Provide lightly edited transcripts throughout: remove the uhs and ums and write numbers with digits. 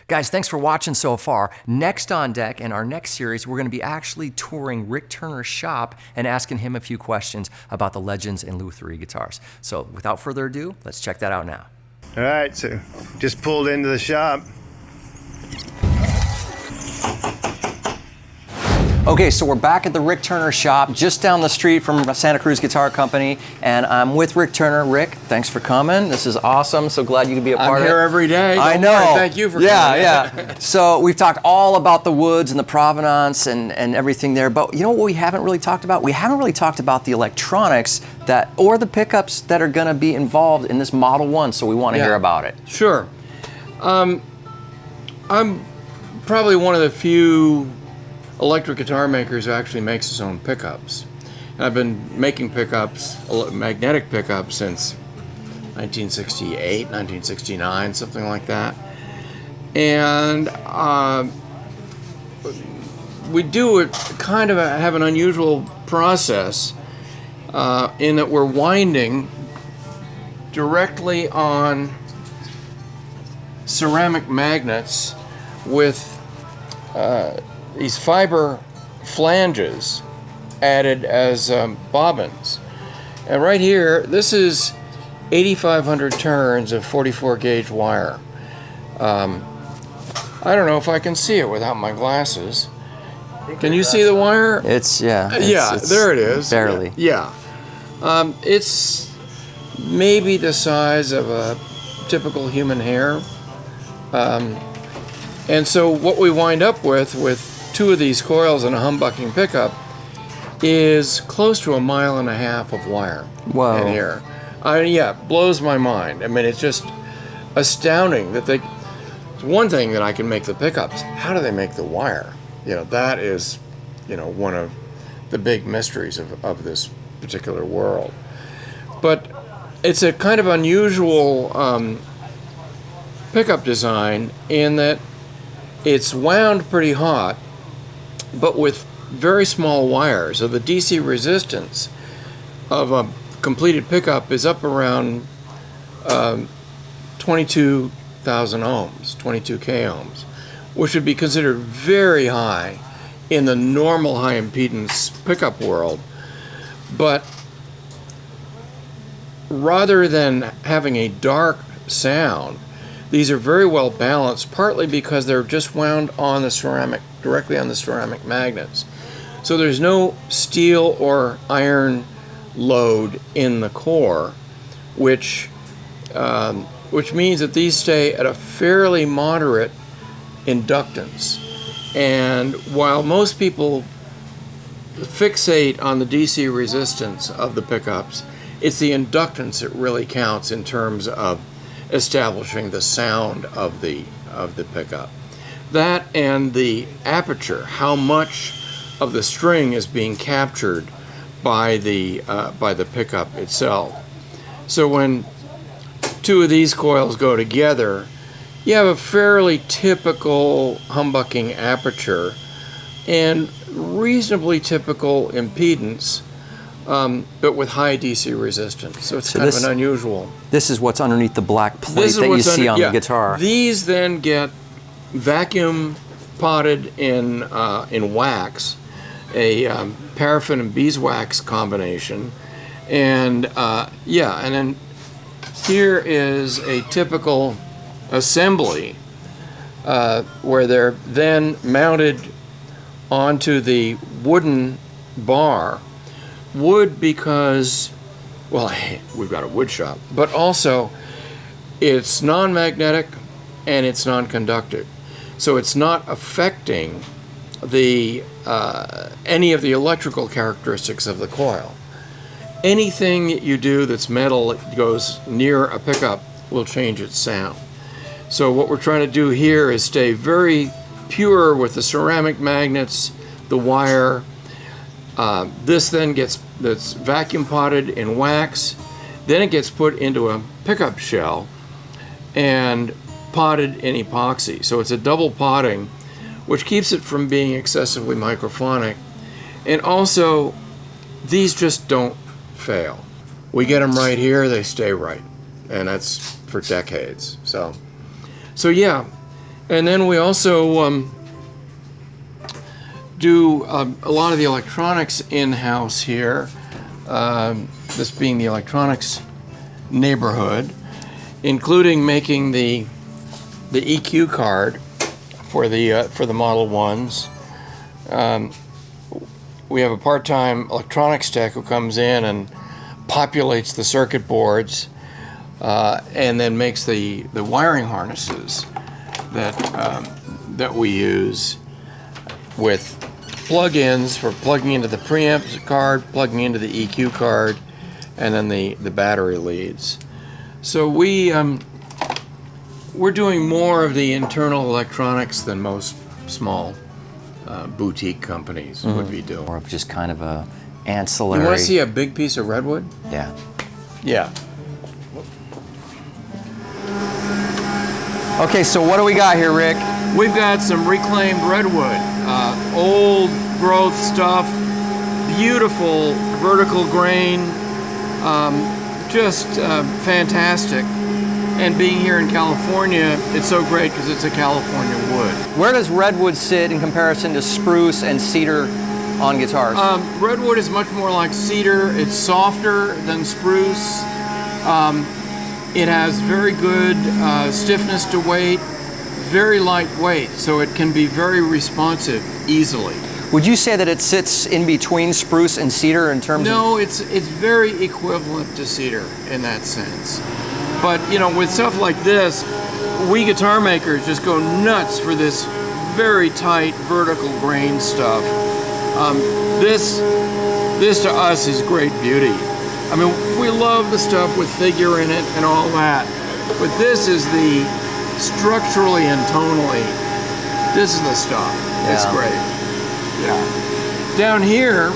Guys, thanks for watching so far. Next on deck in our next series, we're going to be actually touring Rick Turner's shop and asking him a few questions about the legends in Lutherie guitars. So without further ado, let's check that out now. All right, so just pulled into the shop. Okay, so we're back at the Rick Turner shop just down the street from Santa Cruz Guitar Company, and I'm with Rick Turner. Rick, thanks for coming. This is awesome. So glad you could be a part of it. I'm here every day. I know. Thank you for coming. Yeah. So we've talked all about the woods and the provenance and everything there, but you know what we haven't really talked about? We haven't really talked about the electronics or the pickups that are going to be involved in this Model 1, so we want to hear about it. Sure. I'm probably one of the few electric guitar makers who actually makes his own pickups. And I've been making pickups, magnetic pickups, since 1968, 1969, something like that. And we do it kind of have an unusual process in that we're winding directly on ceramic magnets with these fiber flanges added as bobbins. And right here, this is 8,500 turns of 44 gauge wire. I don't know if I can see it without my glasses. Can you see the wire? It's there it is. Barely. Yeah. It's maybe the size of a typical human hair. And so what we wind up with two of these coils and a humbucking pickup is close to 1.5 miles of wire. Whoa. In here. Yeah, blows my mind. I mean, it's just astounding that it's one thing that I can make the pickups. How do they make the wire? You know, that is, one of the big mysteries of this particular world. But it's a kind of unusual pickup design in that it's wound pretty hot, but with very small wires. So the DC resistance of a completed pickup is up around 22,000 ohms, 22K ohms, which would be considered very high in the normal high impedance pickup world. But rather than having a dark sound, these are very well balanced, partly because they're just wound on the ceramic, directly on the ceramic magnets. So there's no steel or iron load in the core, which means that these stay at a fairly moderate inductance. And while most people fixate on the DC resistance of the pickups, it's the inductance that really counts in terms of establishing the sound of the pickup. That and the aperture, how much of the string is being captured by the pickup itself. So when two of these coils go together, you have a fairly typical humbucking aperture and reasonably typical impedance, but with high DC resistance. So it's kind of an unusual. This is what's underneath the black plate that you see on the guitar. These then get vacuum potted in wax, a paraffin and beeswax combination, and and then here is a typical assembly where they're then mounted onto the wooden bar. Wood because, well, we've got a wood shop, but also it's non-magnetic and it's non-conductive. So it's not affecting the any of the electrical characteristics of the coil. Anything that you do that's metal that goes near a pickup will change its sound. So what we're trying to do here is stay very pure with the ceramic magnets, the wire. This then that's vacuum potted in wax. Then it gets put into a pickup shell and potted in epoxy. So it's a double potting, which keeps it from being excessively microphonic. And also, these just don't fail. We get them right here, they stay right. And that's for decades. So yeah, And then we also do a lot of the electronics in-house here, this being the electronics neighborhood, including making the EQ card for the Model 1s. We have a part-time electronics tech who comes in and populates the circuit boards and then makes the wiring harnesses that we use with plug-ins for plugging into the preamp card, plugging into the EQ card, and then the battery leads. So we're doing more of the internal electronics than most small boutique companies would be doing. More of just kind of a ancillary. You want to see a big piece of redwood? Yeah. Yeah. Okay, so what do we got here, Rick? We've got some reclaimed redwood, old growth stuff, beautiful vertical grain, just fantastic. And being here in California, it's so great because it's a California wood. Where does redwood sit in comparison to spruce and cedar on guitars? Redwood is much more like cedar. It's softer than spruce. It has very good stiffness to weight, very lightweight, so it can be very responsive easily. Would you say that it sits in between spruce and cedar in terms of... No, it's very equivalent to cedar in that sense. But, you know, with stuff like this, we guitar makers just go nuts for this very tight vertical grain stuff. This to us is great beauty. I mean, we love the stuff with figure in it and all that, but this is the structurally and tonally, this is the stuff. It's great. Yeah. Down here,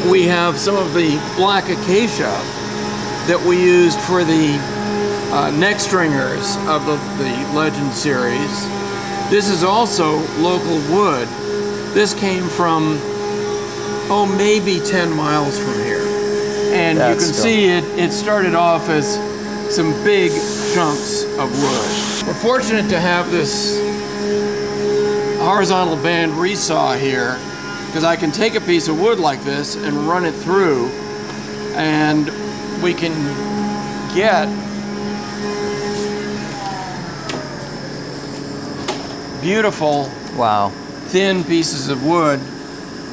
we have some of the black acacia that we used for the neck stringers of the Legend series. This is also local wood. This came from, maybe 10 miles from here. And you can see it started off as some big chunks of wood. We're fortunate to have this horizontal band resaw here because I can take a piece of wood like this and run it through, and we can get beautiful, thin pieces of wood.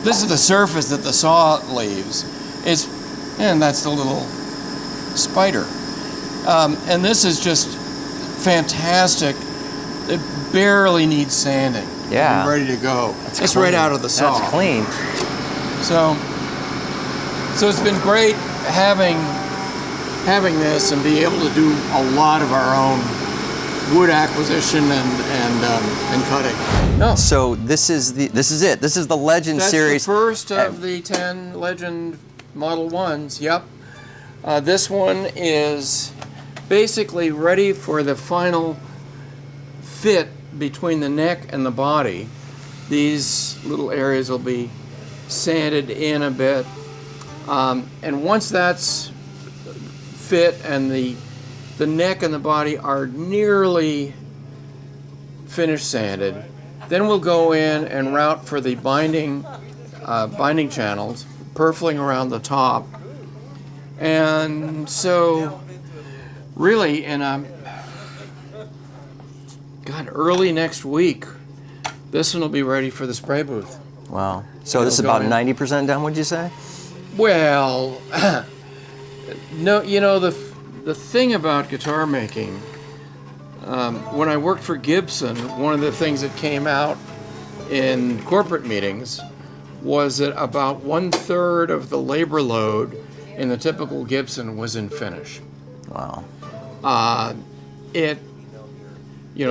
This is the surface that the saw leaves. And that's the little spider. And this is just fantastic. It barely needs sanding. Yeah. And ready to go. It's right out of the saw. That's clean. So it's been great having this and being able to do a lot of our own wood acquisition and cutting. No. So this is it. This is the Legend series. That's the first of the 10 Legend Model 1s. Yep. This one is basically ready for the final fit between the neck and the body. These little areas will be sanded in a bit. And once that's fit and the neck and the body are nearly finished sanded, then we'll go in and route for the binding channels, purfling around the top. And so really in early next week, this one will be ready for the spray booth. Wow. So this is about 90% done, would you say? Well, no, you know, the thing about guitar making, when I worked for Gibson, one of the things that came out in corporate meetings was that about 1/3 of the labor load in the typical Gibson was in finish. Wow.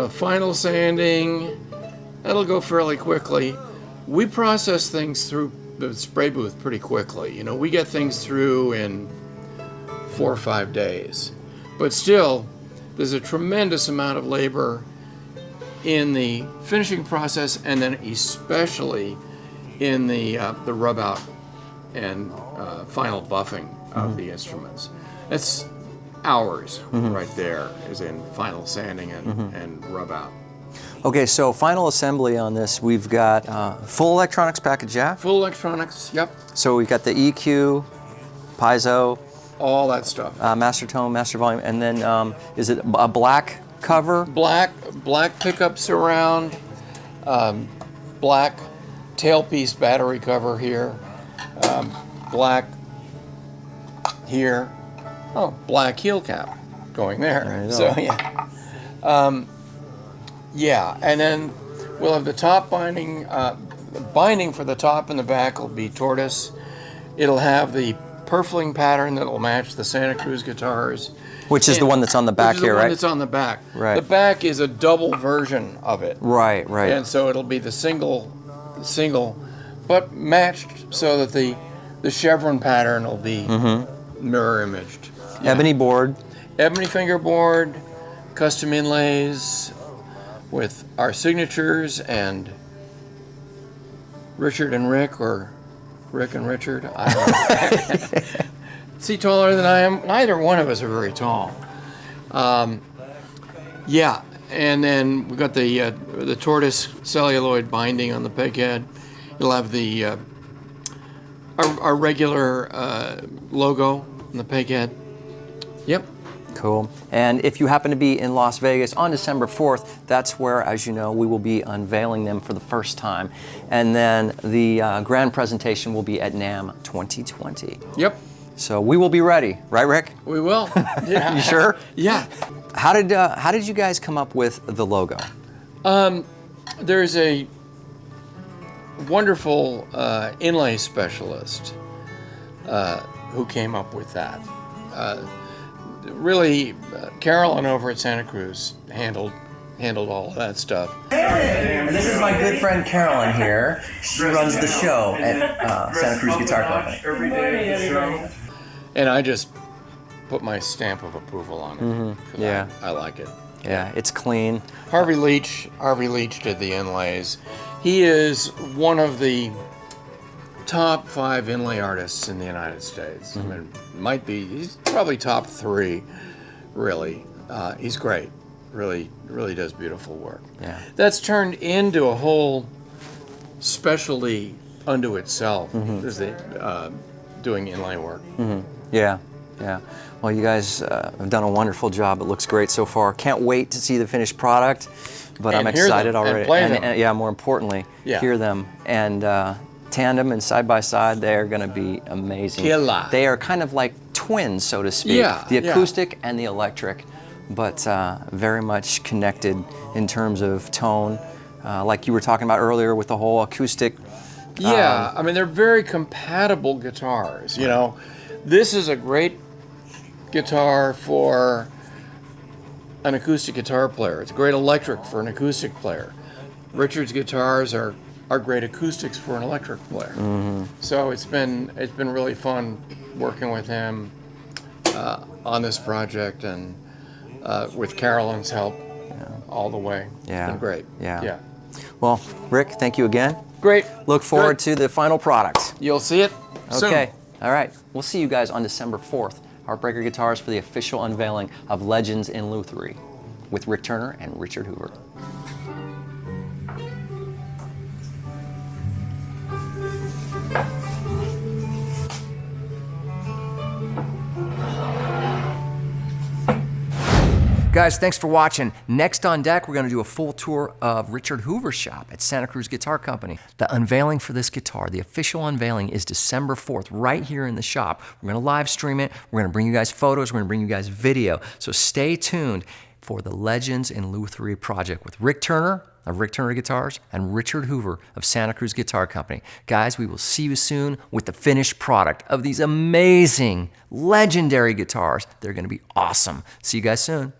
Final sanding, that'll go fairly quickly. We process things through the spray booth pretty quickly. You know, we get things through in 4 or 5 days. But still, there's a tremendous amount of labor in the finishing process, and then especially in the rub out and final buffing of the instruments. That's hours right there, is in final sanding and rub out. Okay, so final assembly on this. We've got full electronics package, yeah? Full electronics, yep. So we've got the EQ, piezo, All that stuff. master tone, master volume, and then is it a black cover? Black pickup surround, black tailpiece battery cover here, black here, black heel cap going there. There you go. So yeah, yeah, and then we'll have the top binding. The binding for the top and the back will be tortoise. It'll have the purfling pattern that will match the Santa Cruz guitars. Which is the one that's on the back here, The one right? that's on the back. Right. The back is a double version of it. Right, right. And so it'll be the single, but matched so that the chevron pattern will be mirror imaged. Yeah. Ebony board. Ebony fingerboard, custom inlays with our signatures and Richard and Rick, or Rick and Richard. I don't know. Is he taller than I am? Neither one of us are very tall. Yeah, and then we've got the tortoise celluloid binding on the peg head. It'll have the our regular logo on the peg head. Yep. Cool. And if you happen to be in Las Vegas on December 4th, that's where, as you know, we will be unveiling them for the first time. And then the grand presentation will be at NAMM 2020. Yep. So we will be ready, right, Rick? We will. Yeah. You sure? Yeah. How did you guys come up with the logo? There's a wonderful inlay specialist who came up with that. Really, Carolyn over at Santa Cruz handled all of that stuff. This is my good friend Carolyn here. She runs the show at Santa Cruz Guitar Company. And I just put my stamp of approval on it. 'Cause Yeah. I like it. Yeah, it's clean. Harvey Leach did the inlays. He is one of the top 5 inlay artists in the United States. I mean, he's probably top 3, really. He's great. Really does beautiful work. Yeah. That's turned into a whole specialty unto itself, is doing inlay work. Yeah, yeah. Well, you guys have done a wonderful job. It looks great so far. Can't wait to see the finished product, but And I'm hear excited them, and already. play them. And yeah, more importantly, Yeah. hear them. And tandem and side by side, they're going to be amazing. Killer. They are kind of like twins, so to speak. Yeah, The yeah. acoustic and the electric, but very much connected in terms of tone. Like you were talking about earlier with the whole acoustic. Yeah, I mean, they're very compatible guitars, you know. This is a great guitar for an acoustic guitar player. It's a great electric for an acoustic player. Richard's guitars are great acoustics for an electric player. So it's been really fun working with him on this project, and with Carolyn's help all the way. Yeah. It's been great. Yeah. Well, Rick, thank you again. Great. Look forward to the final product. You'll see it soon. Okay. All right. We'll see you guys on December 4th. Heartbreaker Guitars for the official unveiling of Legends in Lutherie with Rick Turner and Richard Hoover. Guys, thanks for watching. Next on deck, we're going to do a full tour of Richard Hoover's shop at Santa Cruz Guitar Company. The unveiling for this guitar, the official unveiling, is December 4th, right here in the shop. We're going to live stream it. We're going to bring you guys photos. We're going to bring you guys video. So stay tuned for the Legends in Lutherie project with Rick Turner of Rick Turner Guitars and Richard Hoover of Santa Cruz Guitar Company. Guys, we will see you soon with the finished product of these amazing, legendary guitars. They're going to be awesome. See you guys soon.